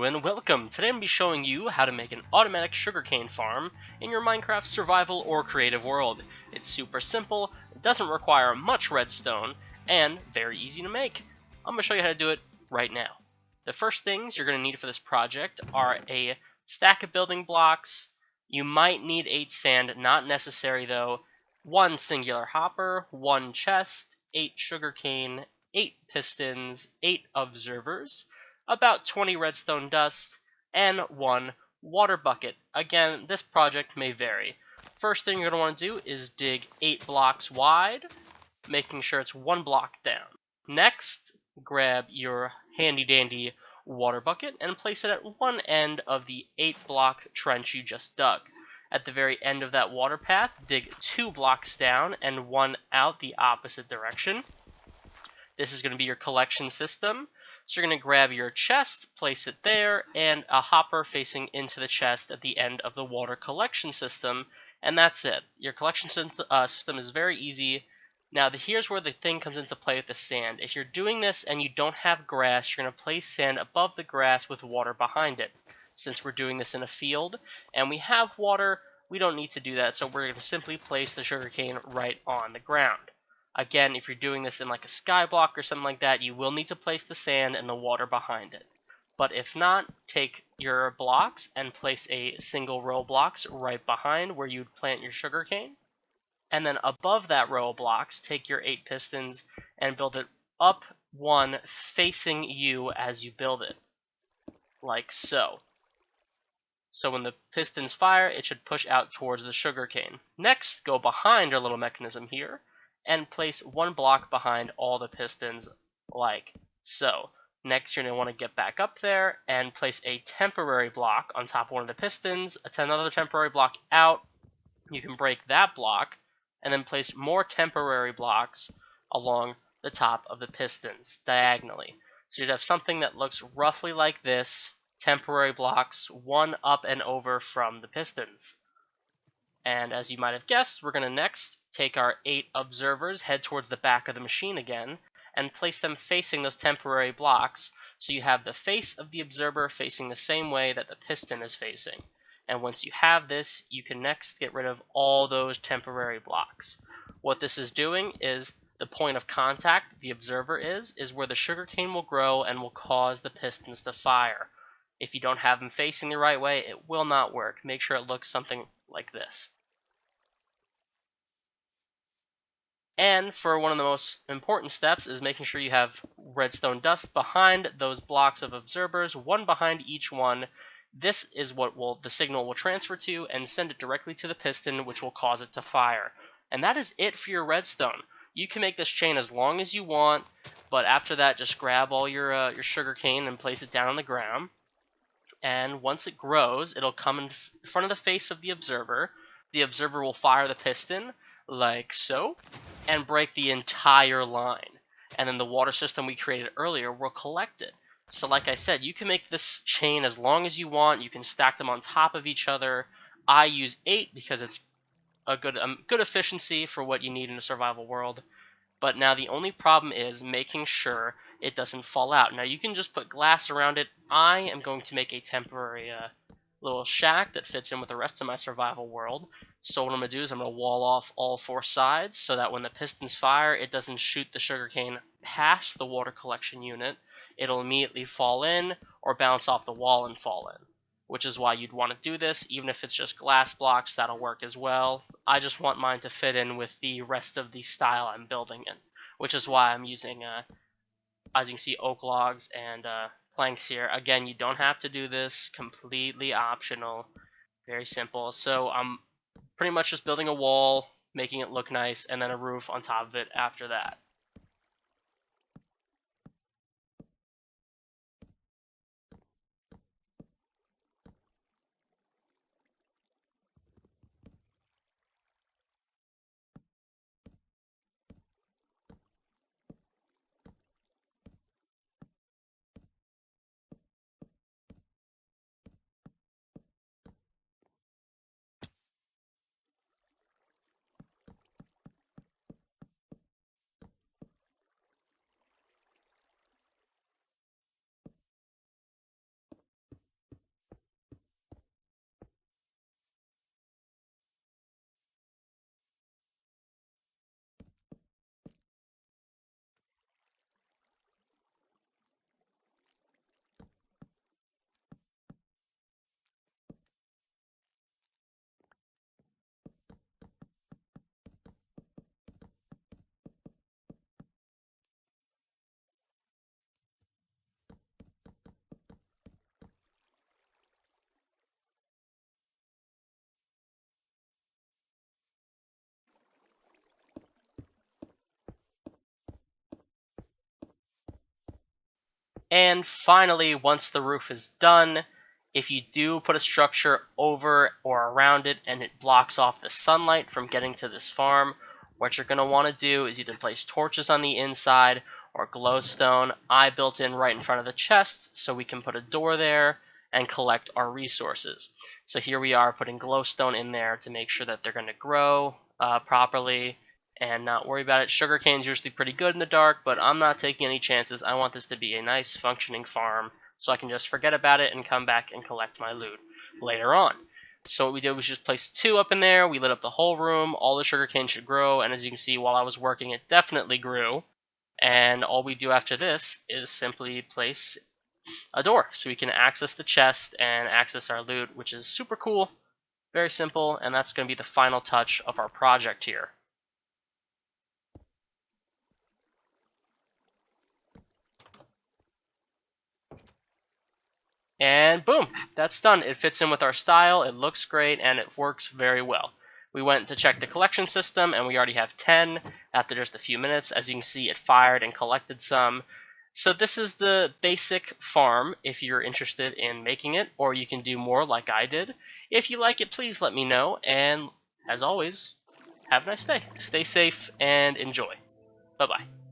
and welcome! Today I'm going to be showing you how to make an automatic sugarcane farm in your Minecraft survival or creative world. It's super simple, it doesn't require much redstone, and very easy to make. I'm going to show you how to do it right now. The first things you're going to need for this project are a stack of building blocks. You might need 8 sand, not necessary though, 1 singular hopper, 1 chest, 8 sugarcane, 8 pistons, 8 observers, about 20 redstone dust, and 1 water bucket. Again, this project may vary. First thing you're going to want to do is dig 8 blocks wide, making sure it's 1 block down. Next, grab your handy dandy water bucket and place it at one end of the 8 block trench you just dug. At the very end of that water path, dig 2 blocks down and 1 out the opposite direction. This is going to be your collection system. So you're going to grab your chest, place it there, and a hopper facing into the chest at the end of the water collection system, and that's it. Your collection system is very easy. Now here's where the thing comes into play with the sand. If you're doing this and you don't have grass, you're going to place sand above the grass with water behind it. Since we're doing this in a field and we have water, we don't need to do that, so we're going to simply place the sugarcane right on the ground. Again, if you're doing this in like a skyblock or something like that, you will need to place the sand and the water behind it. But if not, take your blocks and place a single row of blocks right behind where you'd plant your sugarcane. And then above that row of blocks, take your 8 pistons and build it up 1 facing you as you build it. Like so. So when the pistons fire, it should push out towards the sugarcane. Next, go behind our little mechanism here and place 1 block behind all the pistons like so. Next, you're going to want to get back up there and place a temporary block on top of one of the pistons, another temporary block out. You can break that block and then place more temporary blocks along the top of the pistons diagonally. So you have something that looks roughly like this, temporary blocks, 1 up and over from the pistons. And as you might have guessed, we're going to next take our 8 observers, head towards the back of the machine again, and place them facing those temporary blocks, so you have the face of the observer facing the same way that the piston is facing. And once you have this, you can next get rid of all those temporary blocks. What this is doing is the point of contact the observer is where the sugarcane will grow and will cause the pistons to fire. If you don't have them facing the right way, it will not work. Make sure it looks something like this. And for one of the most important steps is making sure you have redstone dust behind those blocks of observers, 1 behind each one. This is what the signal will transfer to and send it directly to the piston, which will cause it to fire. And that is it for your redstone. You can make this chain as long as you want, but after that, just grab all your sugarcane and place it down on the ground. And once it grows, it'll come in front of the face of the observer. The observer will fire the piston, like so, and break the entire line. And then the water system we created earlier will collect it. So like I said, you can make this chain as long as you want. You can stack them on top of each other. I use 8 because it's a good efficiency for what you need in a survival world. But now the only problem is making sure it doesn't fall out. Now you can just put glass around it. I am going to make a temporary little shack that fits in with the rest of my survival world. So what I'm going to do is I'm going to wall off all 4 sides so that when the pistons fire, it doesn't shoot the sugarcane past the water collection unit. It'll immediately fall in or bounce off the wall and fall in, which is why you'd want to do this. Even if it's just glass blocks, that'll work as well. I just want mine to fit in with the rest of the style I'm building in, which is why I'm using, as you can see, oak logs and planks here. Again, you don't have to do this, completely optional, very simple. So I'm pretty much just building a wall, making it look nice, and then a roof on top of it after that. And finally, once the roof is done, if you do put a structure over or around it and it blocks off the sunlight from getting to this farm, what you're going to want to do is either place torches on the inside or glowstone. I built in right in front of the chests so we can put a door there and collect our resources. So here we are putting glowstone in there to make sure that they're going to grow properly and not worry about it. Sugarcane's usually pretty good in the dark, but I'm not taking any chances. I want this to be a nice functioning farm so I can just forget about it and come back and collect my loot later on. So what we did was just place 2 up in there. We lit up the whole room. All the sugarcane should grow, and as you can see, while I was working, it definitely grew. And all we do after this is simply place a door so we can access the chest and access our loot, which is super cool, very simple, and that's going to be the final touch of our project here. And boom, that's done. It fits in with our style, it looks great, and it works very well. We went to check the collection system, and we already have 10 after just a few minutes. As you can see, it fired and collected some. So this is the basic farm if you're interested in making it, or you can do more like I did. If you like it, please let me know, and as always, have a nice day. Stay safe and enjoy. Bye-bye.